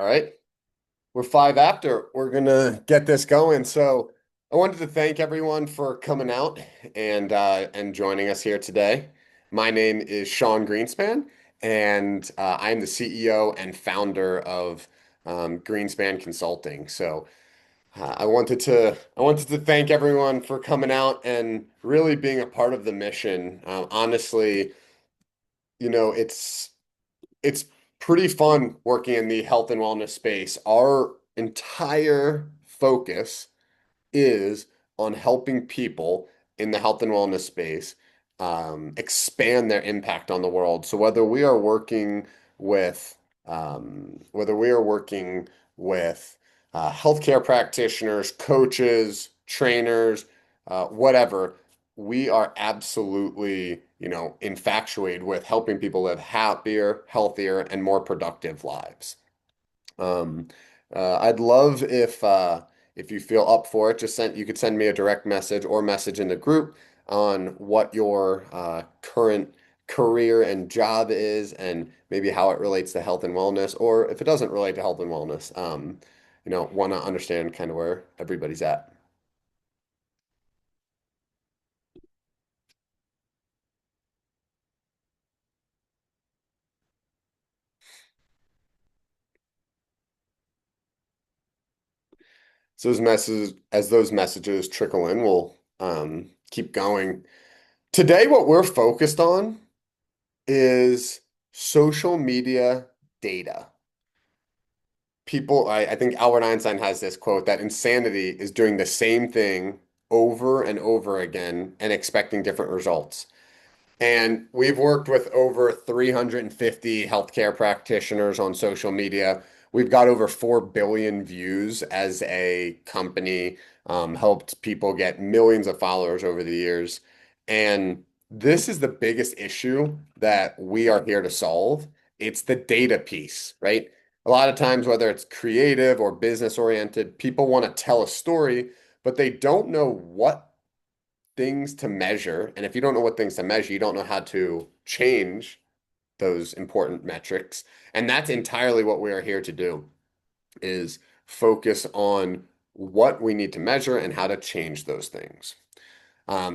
All right. We're five after. We're gonna get this going. So I wanted to thank everyone for coming out and joining us here today. My name is Sean Greenspan, and I'm the CEO and founder of Greenspan Consulting. So I wanted to thank everyone for coming out and really being a part of the mission. Honestly, it's pretty fun working in the health and wellness space. Our entire focus is on helping people in the health and wellness space expand their impact on the world. So whether we are working with healthcare practitioners, coaches, trainers, whatever, we are absolutely, infatuated with helping people live happier, healthier, and more productive lives. Um, I'd love if you feel up for it, you could send me a direct message or message in the group on what your current career and job is and maybe how it relates to health and wellness, or if it doesn't relate to health and wellness, want to understand kind of where everybody's at. So as those messages trickle in, we'll keep going. Today, what we're focused on is social media data. I think Albert Einstein has this quote that insanity is doing the same thing over and over again and expecting different results. And we've worked with over 350 healthcare practitioners on social media. We've got over 4 billion views as a company, helped people get millions of followers over the years. And this is the biggest issue that we are here to solve. It's the data piece, right? A lot of times, whether it's creative or business oriented, people want to tell a story, but they don't know what things to measure. And if you don't know what things to measure, you don't know how to change those important metrics. And that's entirely what we are here to do, is focus on what we need to measure and how to change those things.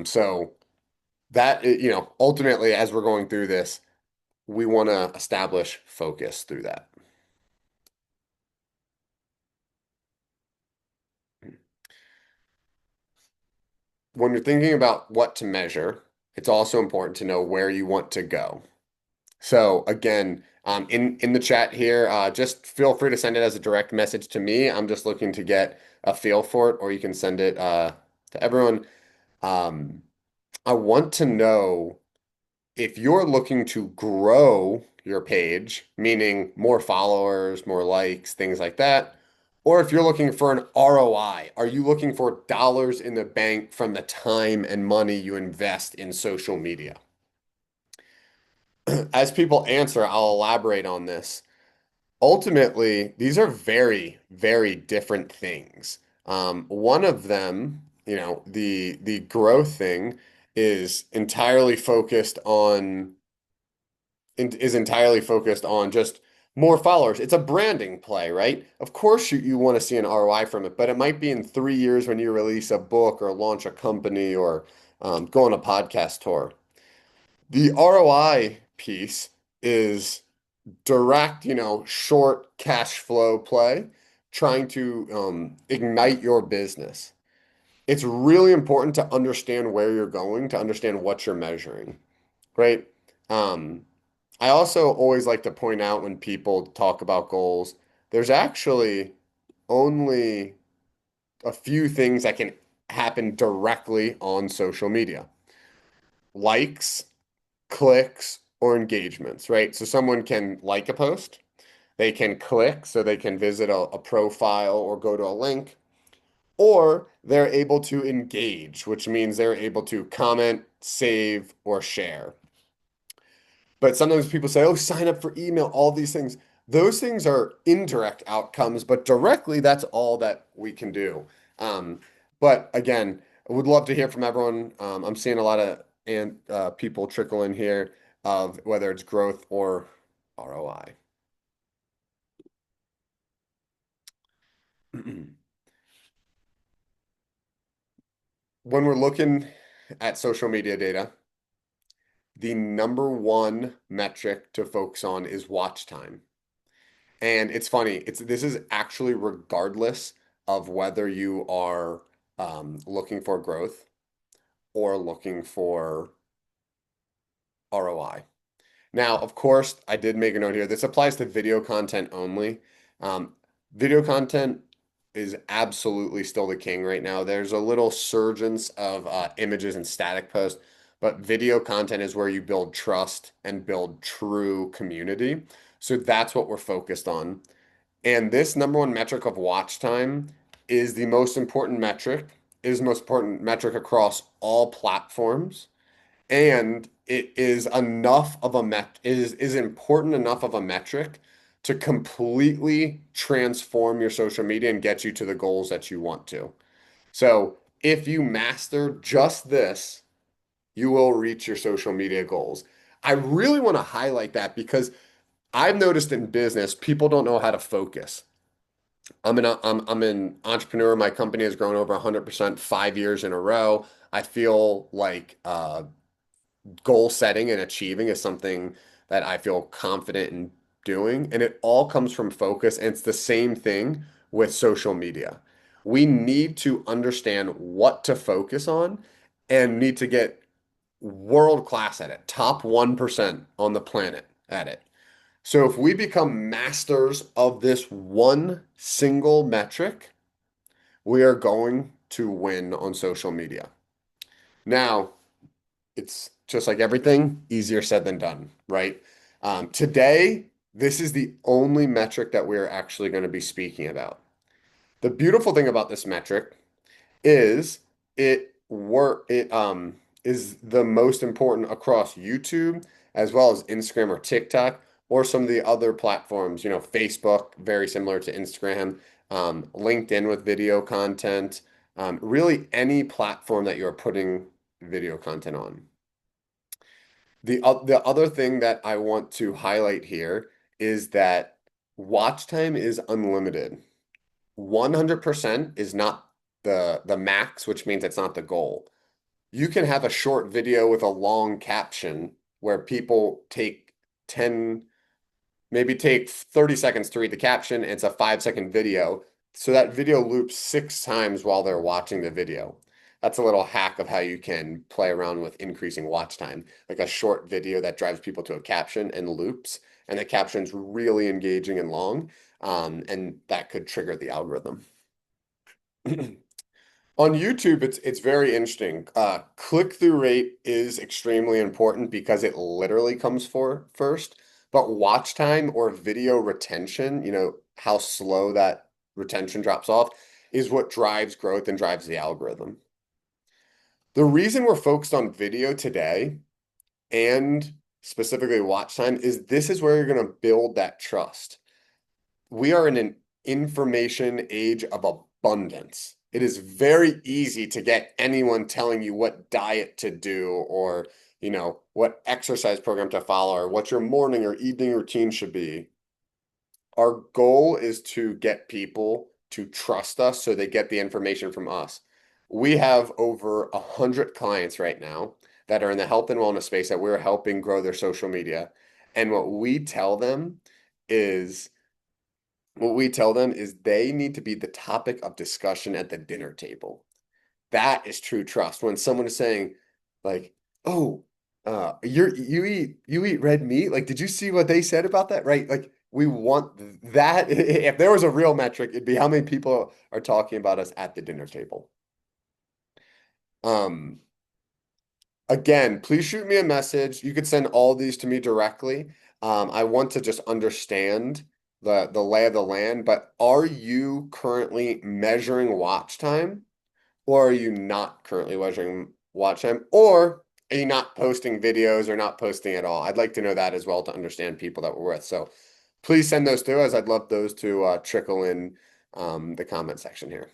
So that, ultimately, as we're going through this, we want to establish focus through that. When you're thinking about what to measure, it's also important to know where you want to go. So again, in the chat here, just feel free to send it as a direct message to me. I'm just looking to get a feel for it, or you can send it to everyone. Um, I want to know if you're looking to grow your page, meaning more followers, more likes, things like that, or if you're looking for an ROI. Are you looking for dollars in the bank from the time and money you invest in social media? As people answer, I'll elaborate on this. Ultimately, these are very, very different things. One of them, the growth thing is entirely focused on just more followers. It's a branding play, right? Of course, you want to see an ROI from it, but it might be in 3 years when you release a book or launch a company or go on a podcast tour. The ROI piece is direct, short cash flow play, trying to ignite your business. It's really important to understand where you're going, to understand what you're measuring, right? Um, I also always like to point out when people talk about goals, there's actually only a few things that can happen directly on social media. Likes, clicks, or engagements, right? So someone can like a post. They can click, so they can visit a profile or go to a link, or they're able to engage, which means they're able to comment, save, or share. But sometimes people say, oh, sign up for email, all these things. Those things are indirect outcomes, but directly, that's all that we can do. Um, but again, I would love to hear from everyone. I'm seeing a lot of people trickle in here of whether it's growth or ROI. When we're looking at social media data, the number one metric to focus on is watch time. And it's funny, this is actually regardless of whether you are looking for growth or looking for ROI. Now, of course, I did make a note here. This applies to video content only. Um, Video content is absolutely still the king right now. There's a little surgence of images and static posts, but video content is where you build trust and build true community. So that's what we're focused on. And this number one metric of watch time is the most important metric, is the most important metric across all platforms. And it is enough of a is important enough of a metric to completely transform your social media and get you to the goals that you want to. So if you master just this, you will reach your social media goals. I really want to highlight that because I've noticed in business, people don't know how to focus. I'm an entrepreneur. My company has grown over 100% 5 years in a row. I feel like goal setting and achieving is something that I feel confident in doing. And it all comes from focus. And it's the same thing with social media. We need to understand what to focus on and need to get world class at it, top 1% on the planet at it. So if we become masters of this one single metric, we are going to win on social media. Now, it's just like everything, easier said than done, right? Today, this is the only metric that we're actually going to be speaking about. The beautiful thing about this metric is it is the most important across YouTube as well as Instagram or TikTok or some of the other platforms, Facebook, very similar to Instagram, LinkedIn with video content, really any platform that you're putting video content on. The other thing that I want to highlight here is that watch time is unlimited. 100% is not the max, which means it's not the goal. You can have a short video with a long caption where people take 10 maybe take 30 seconds to read the caption. It's a 5-second video. So that video loops 6 times while they're watching the video. That's a little hack of how you can play around with increasing watch time, like a short video that drives people to a caption and loops, and the caption's really engaging and long, and that could trigger the algorithm. On YouTube, it's very interesting. Click-through rate is extremely important because it literally comes for first. But watch time or video retention, how slow that retention drops off, is what drives growth and drives the algorithm. The reason we're focused on video today and specifically watch time is this is where you're going to build that trust. We are in an information age of abundance. It is very easy to get anyone telling you what diet to do or, what exercise program to follow or what your morning or evening routine should be. Our goal is to get people to trust us so they get the information from us. We have over 100 clients right now that are in the health and wellness space that we're helping grow their social media. And is what we tell them is they need to be the topic of discussion at the dinner table. That is true trust. When someone is saying, like, "Oh, you eat red meat. Like, did you see what they said about that?" Right? Like, we want that. If there was a real metric, it'd be how many people are talking about us at the dinner table. Um, Again, please shoot me a message. You could send all these to me directly. I want to just understand the lay of the land, but are you currently measuring watch time, or are you not currently measuring watch time, or are you not posting videos or not posting at all? I'd like to know that as well to understand people that we're with. So please send those to us. I'd love those to trickle in the comment section here.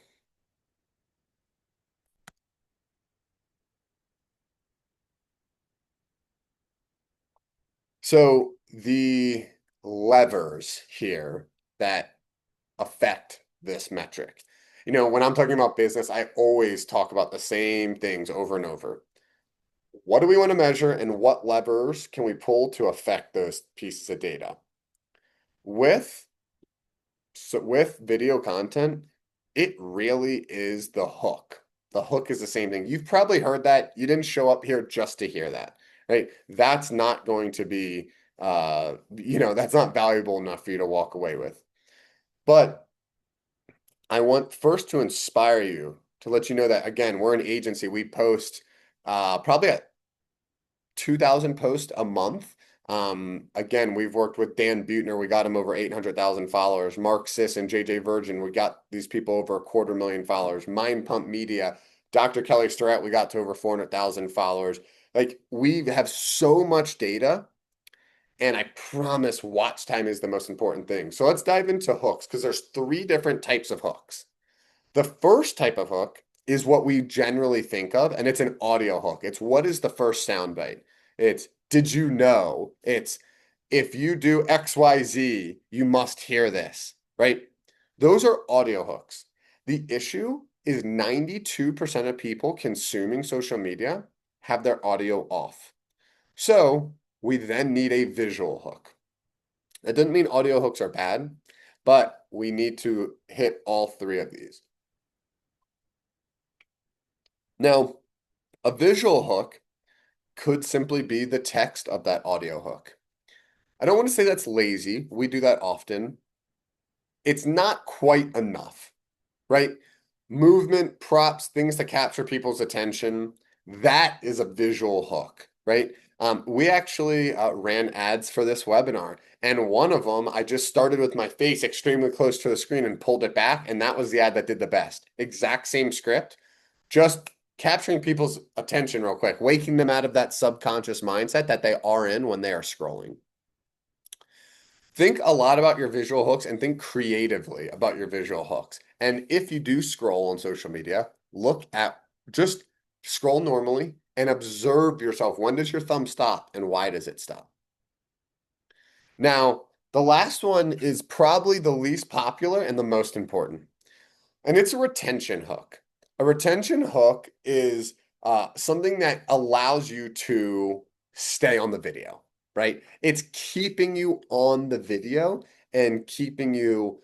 So the levers here that affect this metric. When I'm talking about business, I always talk about the same things over and over. What do we want to measure and what levers can we pull to affect those pieces of data? With with video content, it really is the hook. The hook is the same thing. You've probably heard that. You didn't show up here just to hear that, right? That's not going to be, that's not valuable enough for you to walk away with. But I want first to inspire you to let you know that, again, we're an agency. We post probably at 2,000 posts a month. Again, we've worked with Dan Buettner. We got him over 800,000 followers. Mark Siss and JJ Virgin, we got these people over 250,000 followers. Mind Pump Media, Dr. Kelly Starrett, we got to over 400,000 followers. Like, we have so much data, and I promise watch time is the most important thing. So let's dive into hooks, because there's three different types of hooks. The first type of hook is what we generally think of, and it's an audio hook. It's what is the first sound bite? It's did you know? It's if you do XYZ, you must hear this, right? Those are audio hooks. The issue is 92% of people consuming social media have their audio off. So we then need a visual hook. That doesn't mean audio hooks are bad, but we need to hit all three of these. Now, a visual hook could simply be the text of that audio hook. I don't want to say that's lazy. We do that often. It's not quite enough, right? Movement, props, things to capture people's attention. That is a visual hook, right? We actually ran ads for this webinar, and one of them, I just started with my face extremely close to the screen and pulled it back, and that was the ad that did the best. Exact same script, just capturing people's attention real quick, waking them out of that subconscious mindset that they are in when they are scrolling. Think a lot about your visual hooks and think creatively about your visual hooks. And if you do scroll on social media, just scroll normally and observe yourself. When does your thumb stop and why does it stop? Now, the last one is probably the least popular and the most important, and it's a retention hook. A retention hook is something that allows you to stay on the video, right? It's keeping you on the video and keeping you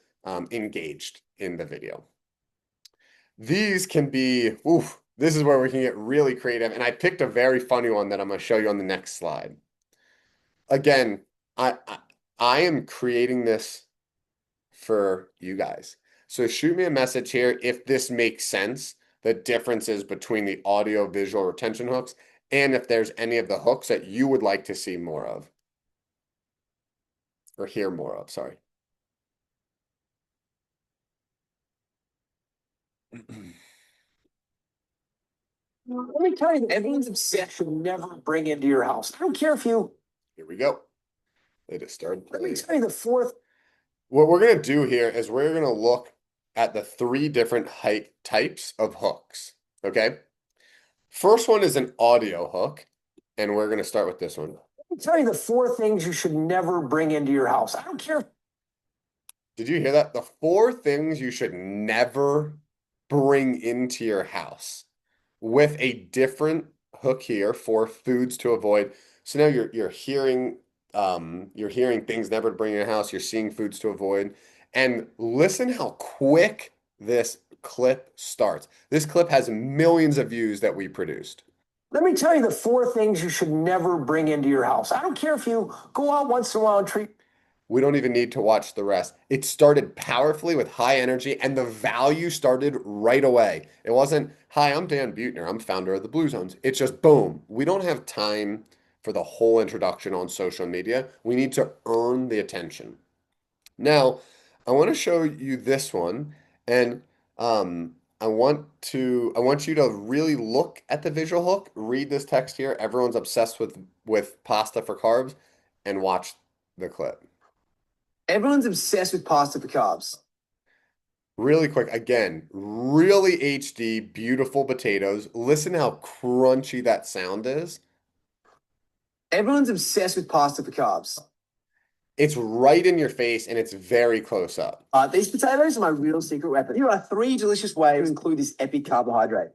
engaged in the video. These can be, this is where we can get really creative. And I picked a very funny one that I'm going to show you on the next slide. Again, I am creating this for you guys. So shoot me a message here if this makes sense, the differences between the audio visual retention hooks, and if there's any of the hooks that you would like to see more of or hear more of, sorry. Let me tell you, everyone's obsessed should never bring into your house. I don't care if you. Here we go. They just started Let me playing. tell you the fourth. What we're going to do here is we're going to look at the three different types of hooks, okay? First one is an audio hook, and we're going to start with this one. Let me tell you the four things you should never bring into your house. I don't care. Did you hear that? The four things you should never bring into your house, with a different hook here for foods to avoid. So now you're hearing things never to bring in your house. You're seeing foods to avoid. And listen how quick this clip starts. This clip has millions of views that we produced. Let me tell you the four things you should never bring into your house. I don't care if you go out once in a while and treat. We don't even need to watch the rest. It started powerfully with high energy, and the value started right away. It wasn't, hi, I'm Dan Buettner. I'm founder of the Blue Zones. It's just boom. We don't have time for the whole introduction on social media. We need to earn the attention. Now, I want to show you this one, and I want you to really look at the visual hook, read this text here. Everyone's obsessed with pasta for carbs, and watch the clip. Everyone's obsessed with pasta for carbs. Really quick, again, really HD, beautiful potatoes. Listen how crunchy that sound is. Everyone's obsessed with pasta for carbs. It's right in your face and it's very close up. These potatoes are my real secret weapon. Here are three delicious ways to include this epic carbohydrate.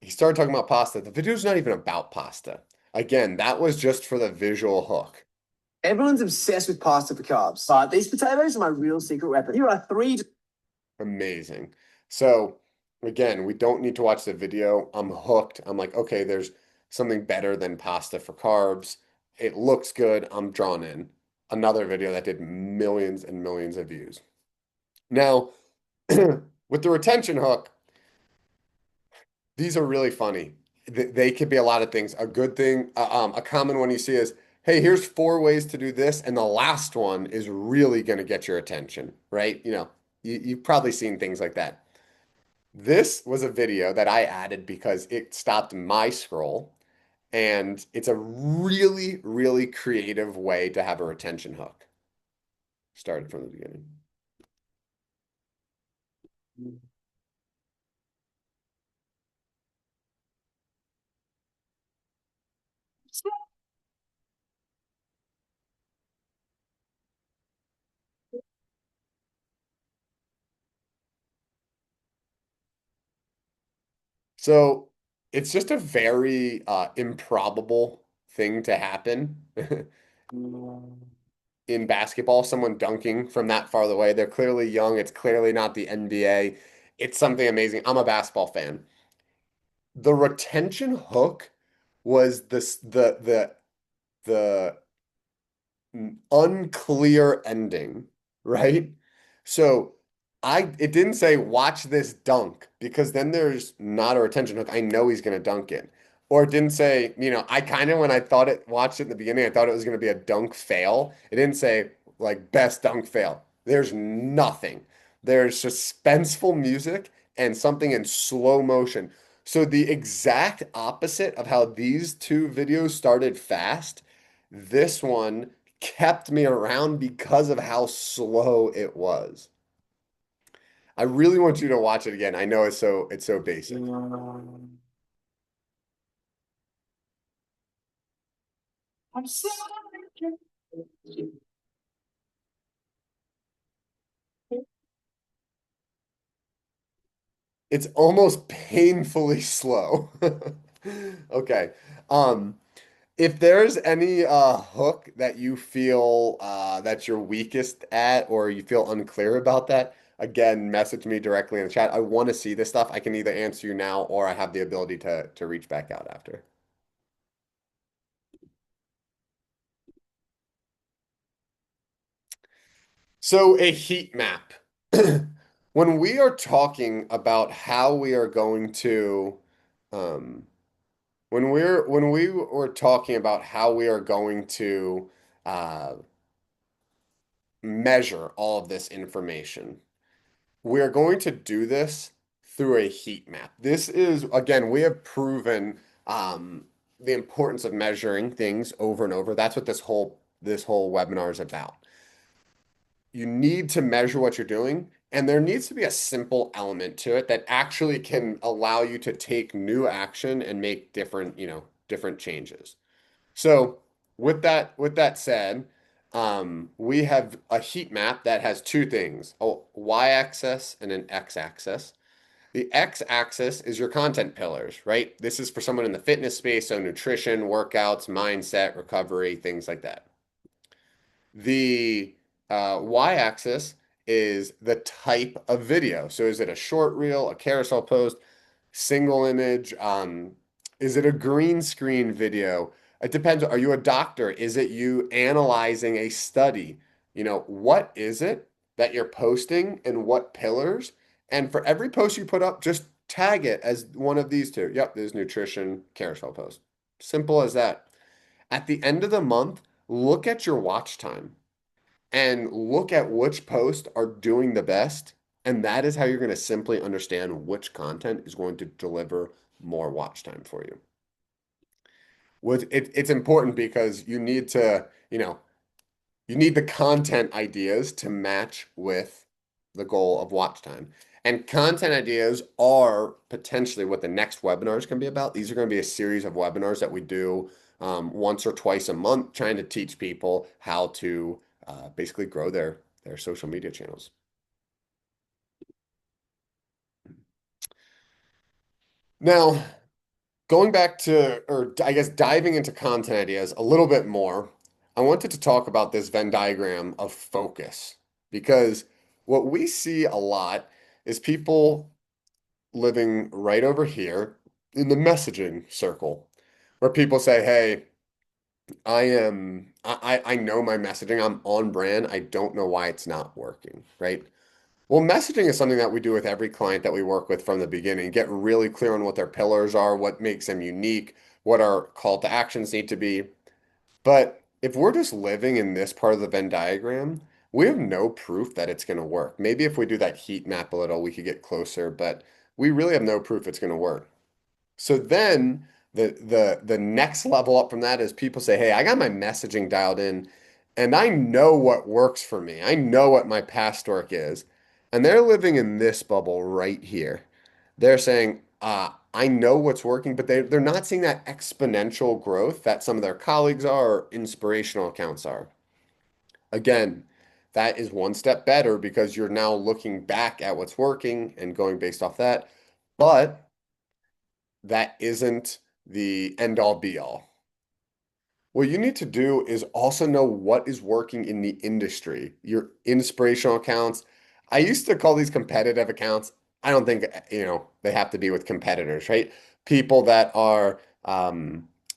He started talking about pasta. The video's not even about pasta. Again, that was just for the visual hook. Everyone's obsessed with pasta for carbs. These potatoes are my real secret weapon. Here are three. Amazing. So again, we don't need to watch the video. I'm hooked. I'm like, okay, there's something better than pasta for carbs. It looks good. I'm drawn in. Another video that did millions and millions of views. Now, with the retention hook, these are really funny. They could be a lot of things. A good thing, a common one you see is, hey, here's four ways to do this, and the last one is really going to get your attention, right? You've probably seen things like that. This was a video that I added because it stopped my scroll, and it's a really, really creative way to have a retention hook. Started from the beginning. So it's just a very improbable thing to happen in basketball. Someone dunking from that far away. They're clearly young. It's clearly not the NBA. It's something amazing. I'm a basketball fan. The retention hook was the unclear ending, right? So it didn't say watch this dunk because then there's not a retention hook. I know he's gonna dunk it. Or it didn't say, I kind of when I thought it watched it in the beginning, I thought it was gonna be a dunk fail. It didn't say like best dunk fail. There's nothing. There's suspenseful music and something in slow motion. So the exact opposite of how these two videos started fast, this one kept me around because of how slow it was. I really want you to watch it again. I know it's so basic. It's almost painfully slow. Okay. Um, if there's any hook that you feel that you're weakest at or you feel unclear about that, again, message me directly in the chat. I want to see this stuff. I can either answer you now or I have the ability to reach back out after. So a heat map. When we are talking about how we are going to, um, when we were talking about how we are going to uh, measure all of this information, we are going to do this through a heat map. This is, again, we have proven the importance of measuring things over and over. That's what this whole webinar is about. You need to measure what you're doing, and there needs to be a simple element to it that actually can allow you to take new action and make different changes. So with that said, we have a heat map that has two things, a y-axis and an x-axis. The x-axis is your content pillars, right? This is for someone in the fitness space, so nutrition, workouts, mindset, recovery, things like that. The y-axis is the type of video. So is it a short reel, a carousel post, single image? Is it a green screen video? It depends. Are you a doctor? Is it you analyzing a study? What is it that you're posting and what pillars? And for every post you put up, just tag it as one of these two. Yep, there's nutrition carousel post. Simple as that. At the end of the month, look at your watch time and look at which posts are doing the best. And that is how you're going to simply understand which content is going to deliver more watch time for you. It's important because you need the content ideas to match with the goal of watch time. And content ideas are potentially what the next webinars can be about. These are going to be a series of webinars that we do once or twice a month, trying to teach people how to basically grow their social media channels. Now, going back to, or I guess diving into content ideas a little bit more, I wanted to talk about this Venn diagram of focus because what we see a lot is people living right over here in the messaging circle where people say, "Hey, I know my messaging. I'm on brand. I don't know why it's not working," right? Well, messaging is something that we do with every client that we work with from the beginning. Get really clear on what their pillars are, what makes them unique, what our call to actions need to be. But if we're just living in this part of the Venn diagram, we have no proof that it's going to work. Maybe if we do that heat map a little, we could get closer, but we really have no proof it's going to work. So then the next level up from that is people say, "Hey, I got my messaging dialed in and I know what works for me. I know what my past work is." And they're living in this bubble right here. They're saying, I know what's working, but they're not seeing that exponential growth that some of their colleagues are or inspirational accounts are. Again, that is one step better because you're now looking back at what's working and going based off that. But that isn't the end all be all. What you need to do is also know what is working in the industry, your inspirational accounts. I used to call these competitive accounts. I don't think, they have to be with competitors, right? People that are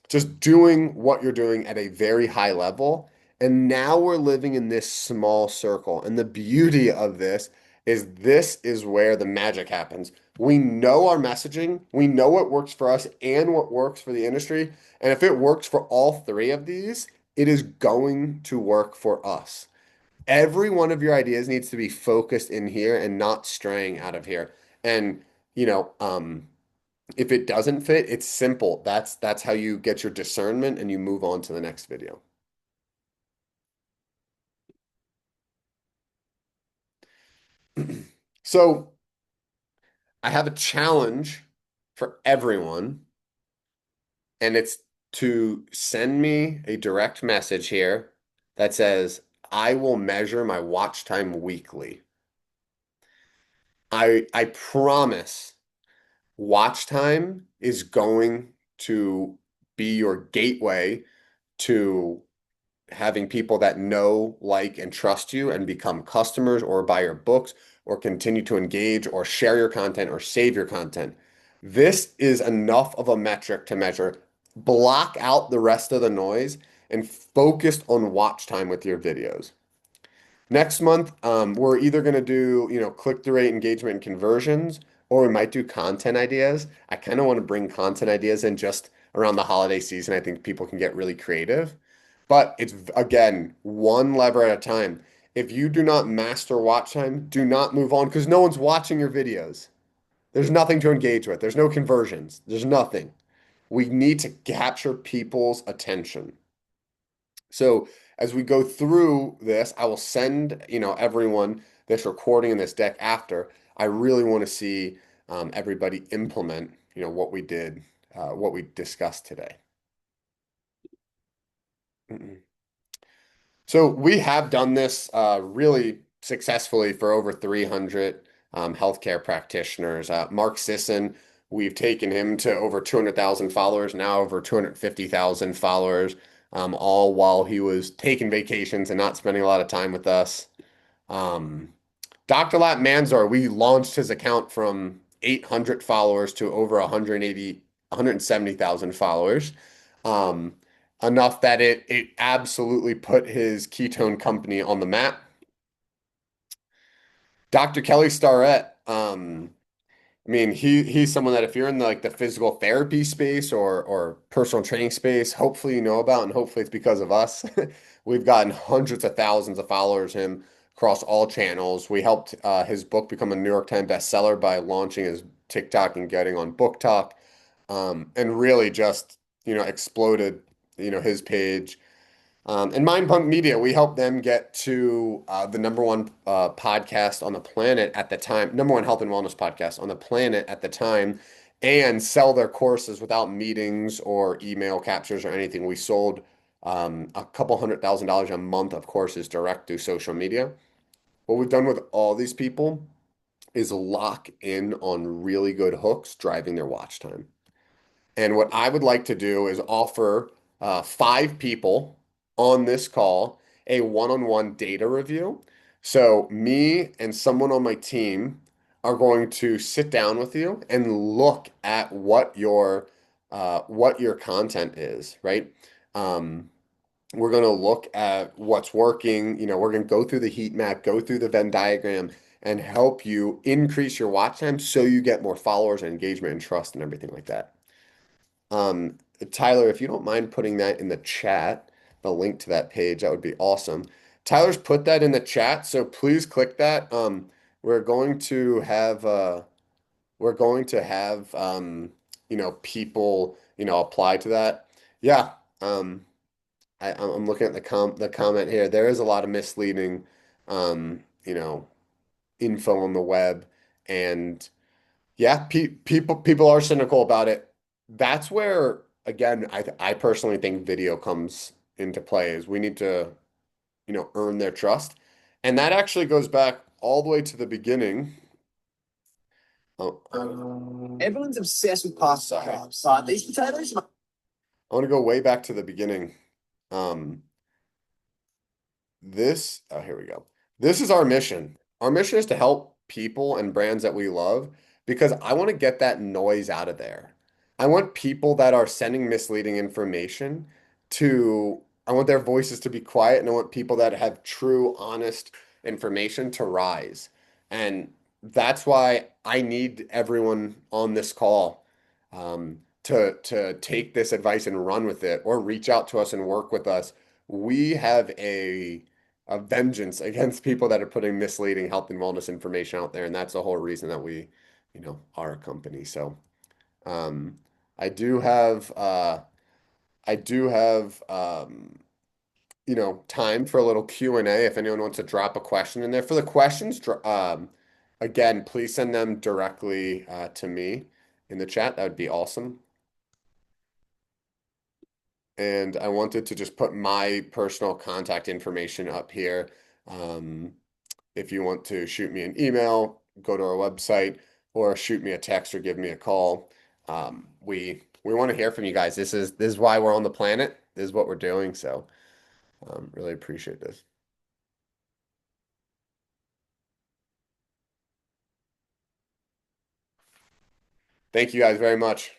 just doing what you're doing at a very high level. And now we're living in this small circle. And the beauty of this is where the magic happens. We know our messaging, we know what works for us and what works for the industry. And if it works for all three of these, it is going to work for us. Every one of your ideas needs to be focused in here and not straying out of here. And, you know, um, if it doesn't fit, it's simple. That's how you get your discernment and you move on to the next video. So I have a challenge for everyone, and it's to send me a direct message here that says, "I will measure my watch time weekly." I promise watch time is going to be your gateway to having people that know, like, and trust you and become customers or buy your books or continue to engage or share your content or save your content. This is enough of a metric to measure. Block out the rest of the noise and focus on watch time with your videos. Next month, we're either going to do, click-through rate, engagement, and conversions, or we might do content ideas. I kind of want to bring content ideas in just around the holiday season. I think people can get really creative, but it's again, one lever at a time. If you do not master watch time, do not move on because no one's watching your videos. There's nothing to engage with. There's no conversions. There's nothing. We need to capture people's attention. So as we go through this, I will send, everyone this recording and this deck after. I really want to see everybody implement, what we did, what we discussed today. Mm-mm. So we have done this really successfully for over 300 healthcare practitioners. Mark Sisson, we've taken him to over 200,000 followers, now over 250,000 followers, all while he was taking vacations and not spending a lot of time with us. Um, Dr. Lat Manzar, we launched his account from 800 followers to over 170,000 followers. Um, Enough that it absolutely put his ketone company on the map. Dr. Kelly Starrett, I mean, he's someone that if you're in the physical therapy space or personal training space, hopefully you know about, and hopefully it's because of us. We've gotten hundreds of thousands of followers him across all channels. We helped his book become a New York Times bestseller by launching his TikTok and getting on Book Talk, and really just exploded his page. And Mind Pump Media, we helped them get to the number one podcast on the planet at the time, number one health and wellness podcast on the planet at the time. and sell their courses without meetings or email captures or anything. We sold a couple $100,000 a month of courses direct through social media. What we've done with all these people is lock in on really good hooks driving their watch time. And what I would like to do is offer 5 people on this call a one-on-one data review. So me and someone on my team are going to sit down with you and look at what your content is, right? Um, we're going to look at what's working. We're going to go through the heat map, go through the Venn diagram, and help you increase your watch time so you get more followers and engagement and trust and everything like that. Um, Tyler, if you don't mind putting that in the chat, the link to that page, that would be awesome. Tyler's put that in the chat, so please click that. We're going to have we're going to have people, apply to that. Yeah. I'm looking at the comment here. There is a lot of misleading um, you know, info on the web, and yeah, people are cynical about it. That's where, again, I personally think video comes into play is we need to, earn their trust. And that actually goes back all the way to the beginning. Oh, Everyone's obsessed with pasta. These potatoes. I want to go way back to the beginning. Um, here we go. This is our mission. Our mission is to help people and brands that we love because I want to get that noise out of there. I want people that are sending misleading information I want their voices to be quiet, and I want people that have true, honest information to rise. And that's why I need everyone on this call to take this advice and run with it or reach out to us and work with us. We have a vengeance against people that are putting misleading health and wellness information out there, and that's the whole reason that we, are a company. So, um, I do have, uh, I do have, time for a little Q&A if anyone wants to drop a question in there. For the questions, again, please send them directly to me in the chat. That would be awesome. And I wanted to just put my personal contact information up here. Um, If you want to shoot me an email, go to our website, or shoot me a text or give me a call. We want to hear from you guys. This is why we're on the planet. This is what we're doing. So really appreciate this. Thank you guys very much.